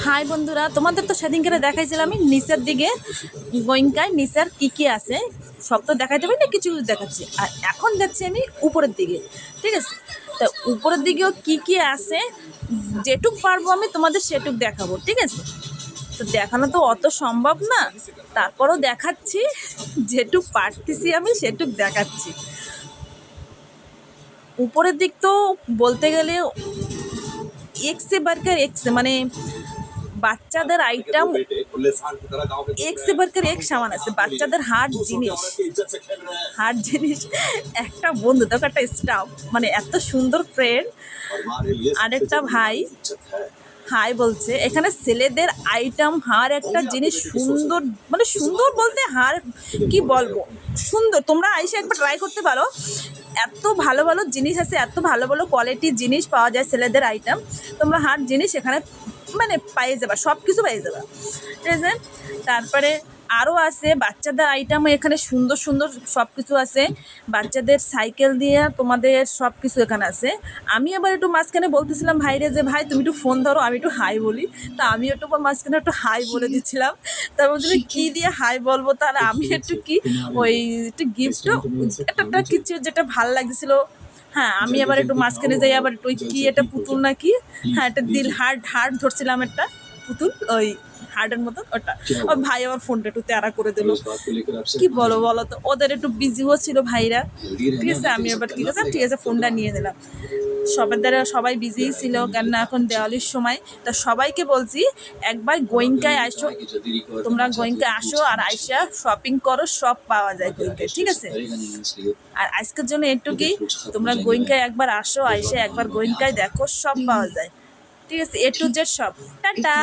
High বন্ধুরা, তোমাদের তো সেদিনকে দেখাইছিলাম আমি নিচের দিকে গোয়েঙ্কায় নিচের কী আছে সব তো দেখাইতে পারি না, কিছু দেখাচ্ছি। আর এখন যাচ্ছি আমি উপরের দিকে, ঠিক আছে? তা উপরের দিকেও কী আছে যেটুক পারবো আমি তোমাদের সেটুক দেখাবো, ঠিক আছে? তো দেখানো তো অত সম্ভব না, তারপরও দেখাচ্ছি, যেটুক পারতেছি আমি সেটুক দেখাচ্ছি। উপরের দিক তো বলতে গেলে এক্সে বার্কার এক্সে, মানে বাচ্চাদের আইটেম এক্সে বার্কার এক সামান আছে। বাচ্চাদের হার্ড জিনিস একটা বন্ধু দেখো, একটা স্টাফ, মানে এত সুন্দর ফ্রেন্ড। আরেকটা ভাই হাই বলছে। এখানে ছেলেদের আইটেম হার একটা জিনিস সুন্দর, মানে সুন্দর বলতে হার কি বলবো, সুন্দর। তোমরা আইসে একবার ট্রাই করতে পারো, এত ভালো ভালো জিনিস আছে, এত ভালো ভালো কোয়ালিটির জিনিস পাওয়া যায় ছেলেদের আইটেম। তোমরা হার জিনিস এখানে মানে পাইয়ে যাবা, সব কিছু পাইয়ে যাবা, ঠিক আছে? তারপরে আরও আছে বাচ্চাদের আইটেম, এখানে সুন্দর সুন্দর সব কিছু আছে। বাচ্চাদের সাইকেল দিয়ে তোমাদের সব কিছু এখানে আছে। আমি আবার একটু মাঝখানে বলতেছিলাম ভাইরে যে ভাই তুমি একটু ফোন ধরো, আমি একটু হাই বলি। তা আমি একটু মাঝখানে একটু হাই বলে দিচ্ছিলাম। তারপর যদি কী দিয়ে হাই বলবো, তাহলে আমি একটু কি ওই একটু গিফটও একটা কিছু যেটা ভালো লাগছিল। হ্যাঁ, আমি আবার একটু মাঝখানে যাই, আবার একটু ওই কী একটা পুতুল নাকি, হ্যাঁ একটা দিল হার্ট ধরছিলাম, একটা পুতুল ওই হার্টের মতন ওটা। ওর ভাই আমার ফোনটা একটু তেরা করে দিল। কি বলো তো, ওদের একটু বিজিও ছিল ভাইরা, ঠিক আছে? আমি এবার ঠিক আছে ফোনটা নিয়ে নিলাম। সবাই বিজিই ছিল, কেননা এখন দেওয়ালির সময়। তা সবাইকে বলছি একবার গোয়েঙ্কায় আসো, তোমরা গোয়েঙ্কায় আসো আর আইসা শপিং করো, সব পাওয়া যায় গোয়েঙ্কায়, ঠিক আছে? আর আজকের জন্য এটুকুই, তোমরা গোয়েঙ্কায় একবার আসো, আইসা একবার গোয়েঙ্কায় দেখো, সব পাওয়া যায়, ঠিক আছে? A to Z সব। টাটা।